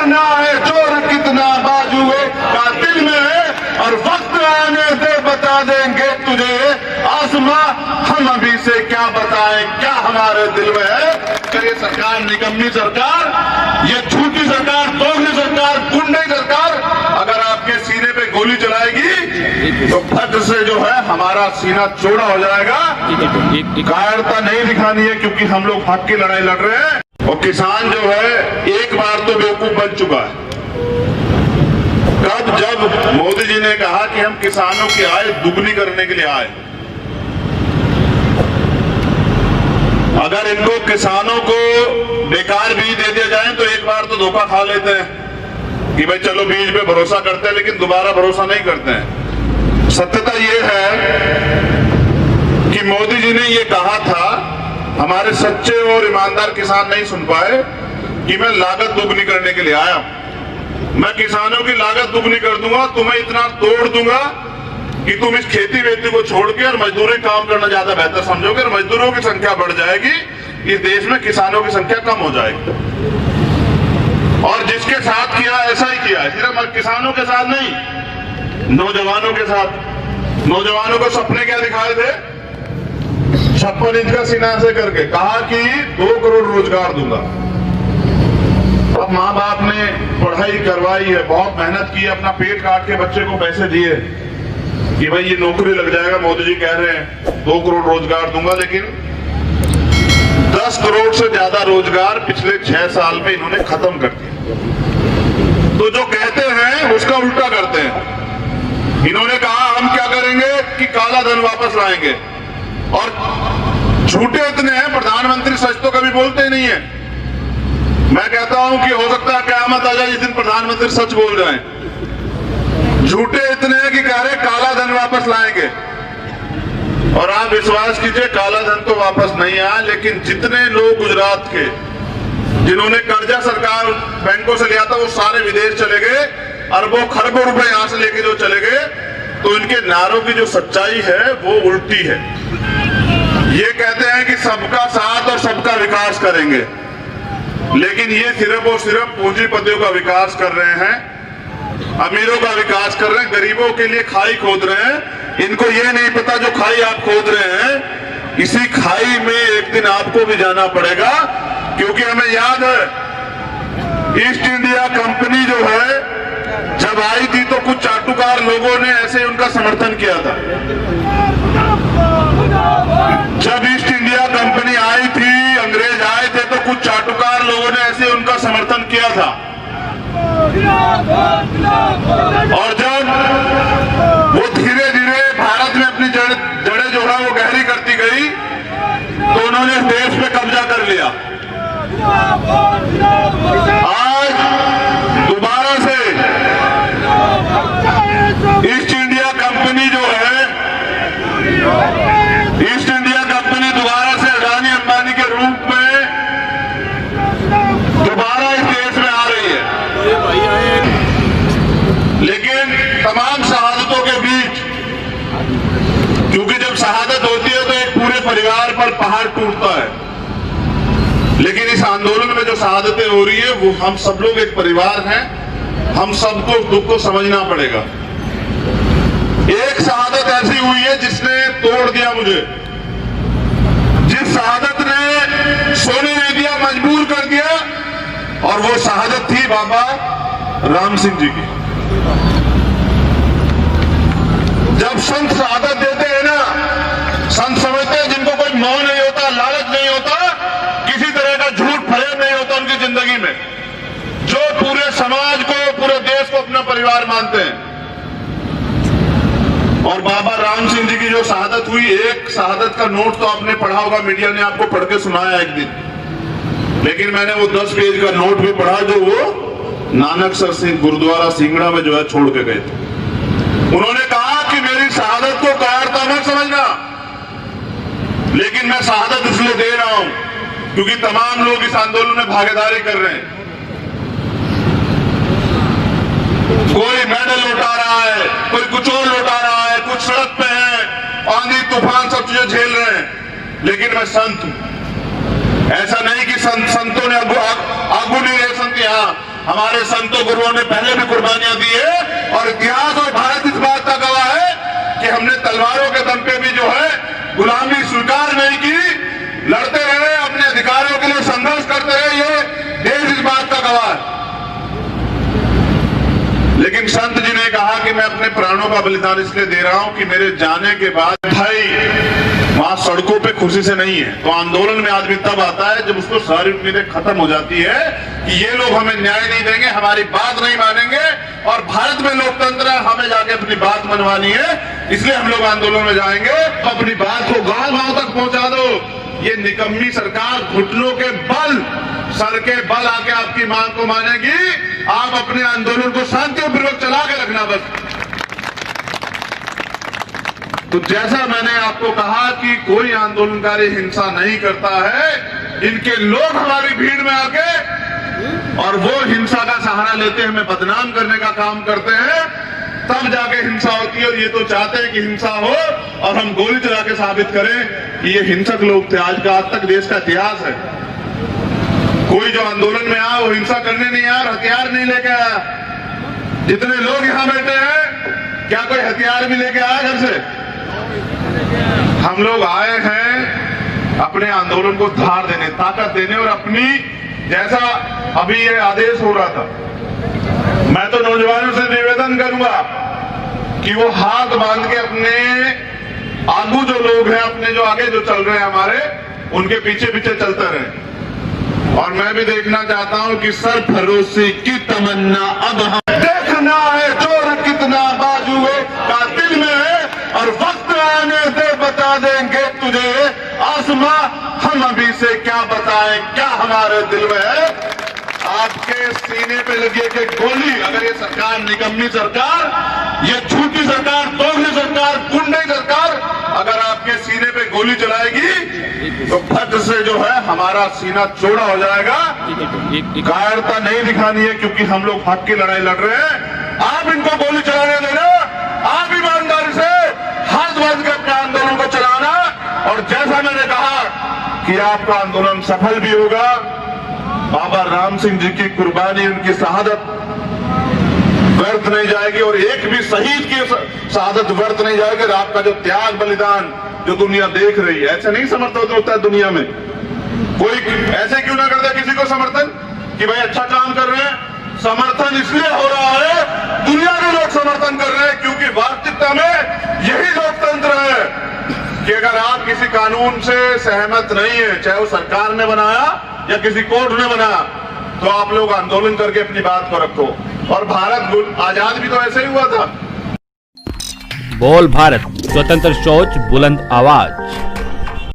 देखना है जोर कितना बाजुए कातिल में है, और वक्त आने दे बता देंगे तुझे आसमां, हम अभी से क्या बताएं क्या हमारे दिल में है। ये सरकार निकम्मी सरकार, ये झूठी सरकार, दोगली सरकार, गुंडे सरकार अगर आपके सीने पे गोली चलाएगी तो फट से जो है हमारा सीना चौड़ा हो जाएगा। कायरता नहीं दिखानी है क्योंकि हम लोग हक की लड़ाई लड़ रहे हैं। और किसान जो है एक बार तो बेवकूफ बन चुका है। कब? जब मोदी जी ने कहा कि हम किसानों की आय दुगनी करने के लिए आए। अगर इनको किसानों को बेकार बीज दे दिया जाए तो एक बार तो धोखा खा लेते हैं कि भाई चलो बीज पे भरोसा करते हैं, लेकिन दोबारा भरोसा नहीं करते हैं। सत्यता ये है कि मोदी जी ने ये कहा था, हमारे सच्चे और ईमानदार किसान नहीं सुन पाए कि मैं लागत दुगनी करने के लिए आया, मैं किसानों की लागत दुगनी कर दूंगा, तुम्हें इतना तोड़ दूंगा कि तुम इस खेती वेती को छोड़ के और मजदूरी काम करना ज्यादा बेहतर समझोगे, और मजदूरों की संख्या बढ़ जाएगी, इस देश में किसानों की संख्या कम हो जाएगी। और जिसके साथ किया ऐसा ही किया है, सिर्फ किसानों के साथ नहीं, नौजवानों के साथ। नौजवानों को सपने क्या दिखाए थे? 56 इंच का सीना से करके कहा कि 2 करोड़ रोजगार दूंगा। अब माँ बाप ने पढ़ाई करवाई है, बहुत मेहनत की, अपना पेट काट के बच्चे को पैसे दिए कि भाई ये नौकरी लग जाएगा। मोदी जी कह रहे हैं 2 करोड़ रोजगार दूंगा, लेकिन 10 करोड़ से ज्यादा रोजगार पिछले 6 साल में इन्होंने खत्म कर दिया। तो जो कहते हैं उसका उल्टा करते हैं। इन्होंने कहा हम क्या करेंगे कि काला धन वापस लाएंगे, और झूठे इतने हैं, प्रधानमंत्री सच तो कभी बोलते ही नहीं है। मैं कहता हूं कि हो सकता है क़यामत आ जाए जिस दिन प्रधानमंत्री सच बोल रहे हैं। झूठे इतने हैं कि कह रहे काला धन वापस लाएंगे, और आप विश्वास कीजिए काला धन तो वापस नहीं आया, लेकिन जितने लोग गुजरात के जिन्होंने कर्जा सरकार बैंकों से लिया था वो सारे विदेश चले गए, अरबों खरबों रुपए यहां से लेके जो चले गए। तो इनके नारों की जो सच्चाई है वो उल्टी है। ये कहते हैं कि सबका साथ और सबका विकास करेंगे, लेकिन ये सिर्फ और सिर्फ पूंजीपतियों का विकास कर रहे हैं, अमीरों का विकास कर रहे हैं, गरीबों के लिए खाई खोद रहे हैं। इनको ये नहीं पता जो खाई आप खोद रहे हैं, इसी खाई में एक दिन आपको भी जाना पड़ेगा। क्योंकि हमें याद है ईस्ट इंडिया कंपनी जो है जब आई थी तो कुछ चाटुकार लोगों ने ऐसे उनका समर्थन किया था। जब ईस्ट इंडिया कंपनी आई थी, अंग्रेज आए थे, तो कुछ चाटुकार लोगों ने ऐसे उनका समर्थन किया था। और जब वो धीरे धीरे भारत में अपनी जड़ें जो है वो गहरी करती गई तो उन्होंने देश पे कब्जा कर लिया। आज दोबारा से ईस्ट इंडिया कंपनी जो है, ईस्ट इंडिया कंपनी दोबारा से अडानी अंबानी के रूप में दोबारा इस देश में आ रही है। लेकिन तमाम शहादतों के बीच, क्योंकि जब शहादत होती है तो एक पूरे परिवार पर पहाड़ टूटता है, लेकिन इस आंदोलन में जो शहादतें हो रही है वो हम सब लोग एक परिवार हैं, हम सबको दुख को समझना पड़ेगा। एक शहादत ऐसी हुई है जिसने तोड़ दिया मुझे, जिस शहादत ने सोने नहीं दिया, मजबूर कर दिया, और वो शहादत थी बाबा राम सिंह जी की। जब संत शहादत देते हैं ना, संत समझते हैं जिनको कोई मोह नहीं होता, लालच नहीं होता, किसी तरह का झूठ फरेब नहीं होता उनकी जिंदगी में, जो पूरे समाज को, पूरे देश को अपना परिवार मानते हैं। और बाबा राम सिंह जी की जो शहादत हुई, एक शहादत का नोट तो आपने पढ़ा होगा, मीडिया ने आपको पढ़ के सुनाया एक दिन, लेकिन मैंने वो 10 पेज का नोट भी पढ़ा जो वो नानकसर सिंह गुरुद्वारा सिंगड़ा में जो है छोड़ के गए थे। उन्होंने कहा कि मेरी शहादत को कायरता मत समझना, लेकिन मैं शहादत इसलिए दे रहा हूं क्योंकि तमाम लोग इस आंदोलन में भागीदारी कर रहे हैं। कोई मेडल लौटा रहा है, कोई कुछ और लौटा रहा है, कुछ सड़क पे है, आंधी तूफान सब चीजें झेल रहे हैं, लेकिन मैं संत हूं। ऐसा नहीं कि संतों ने आगू नहीं रहे, संत यहाँ हमारे संतों गुरुओं ने पहले भी कुर्बानियां दी है और इतिहास और भारत इस बात का गवाह है कि हमने तलवारों के दम पे भी जो है गुलामी स्वीकार नहीं की, लड़ते रहे, अपने अधिकारों के लिए संघर्ष करते रहे, ये देश इस बात का गवाह है। लेकिन संत जी ने कहा कि मैं अपने प्राणों का बलिदान इसलिए दे रहा हूं कि मेरे जाने के बाद भाई वहां सड़कों पे खुशी से नहीं है। तो आंदोलन में आदमी तब आता है जब उसको सारी उम्मीदें खत्म हो जाती है कि ये लोग हमें न्याय नहीं देंगे, हमारी बात नहीं मानेंगे, और भारत में लोकतंत्र है, हमें जाके अपनी बात मनवानी है, इसलिए हम लोग आंदोलन में जाएंगे। अपनी बात को गांव-गांव तक पहुंचा दो। ये निकम्मी सरकार घुटनों के बल, सर के बल आके आपकी मांग को मानेगी। आप अपने आंदोलन को शांतिपूर्वक चला के रखना बस। तो जैसा मैंने आपको कहा कि कोई आंदोलनकारी हिंसा नहीं करता है, इनके लोग हमारी भीड़ में आके और वो हिंसा का सहारा लेते हमें बदनाम करने का काम करते हैं, तब जाके हिंसा होती है। और ये तो चाहते हैं कि हिंसा हो और हम गोली चला के साबित करें कि ये हिंसक लोग थे। आज का आज तक देश का इतिहास है, कोई जो आंदोलन में आया वो हिंसा करने नहीं आया, हथियार नहीं लेके आया। जितने लोग यहां बैठे हैं, क्या कोई हथियार भी लेके आया घर से? हम लोग आए हैं अपने आंदोलन को धार देने, ताकत देने, और अपनी, जैसा अभी ये आदेश हो रहा था, मैं तो नौजवानों से निवेदन करूंगा कि वो हाथ बांध के अपने आगू जो लोग हैं, अपने जो आगे जो चल रहे हैं हमारे, उनके पीछे पीछे चलते रहे। और मैं भी देखना चाहता हूं कि सरफरोशी की तमन्ना अब हम देखना है, जोर कितना बाजुए का दिल में है, और वक्त आने दे बता देंगे तुझे आसमां, हम अभी से क्या बताएं क्या हमारे दिल में है। आपके सीने पे लगी एक गोली, अगर ये सरकार, निकम्मी सरकार, ये झूठी सरकार, दोगली सरकार, गुंडे सरकार अगर आपके सीने पे गोली चलाएगी तो फट से जो है हमारा सीना चौड़ा हो जाएगा। कायरता नहीं दिखानी है, क्योंकि हम लोग हक की लड़ाई लड़ रहे हैं। आप इनको गोली चलाने देना, आप ईमानदारी से हाथ बांध के अपने आंदोलन को चलाना, और जैसा मैंने कहा कि आपका आंदोलन सफल भी होगा। बाबा राम सिंह जी की कुर्बानी, उनकी शहादत व्यर्थ नहीं जाएगी, और एक भी शहीद की शहादत व्यर्थ नहीं जाएगी। आपका जो त्याग बलिदान जो दुनिया देख रही है, ऐसे नहीं समर्थन होता है दुनिया में। कोई ऐसे क्यों ना करता किसी को समर्थन कि भाई अच्छा काम कर रहे हैं। समर्थन इसलिए हो रहा है, दुनिया के लोग समर्थन कर रहे हैं, क्योंकि वास्तविकता में यही लोकतंत्र है कि अगर आप किसी कानून से सहमत नहीं है, चाहे वो सरकार ने बनाया या किसी कोर्ट ने बनाया, तो आप लोग आंदोलन करके अपनी बात को रखो। और भारत आजाद भी तो ऐसे ही हुआ था। बोल भारत, स्वतंत्र सोच, बुलंद आवाज।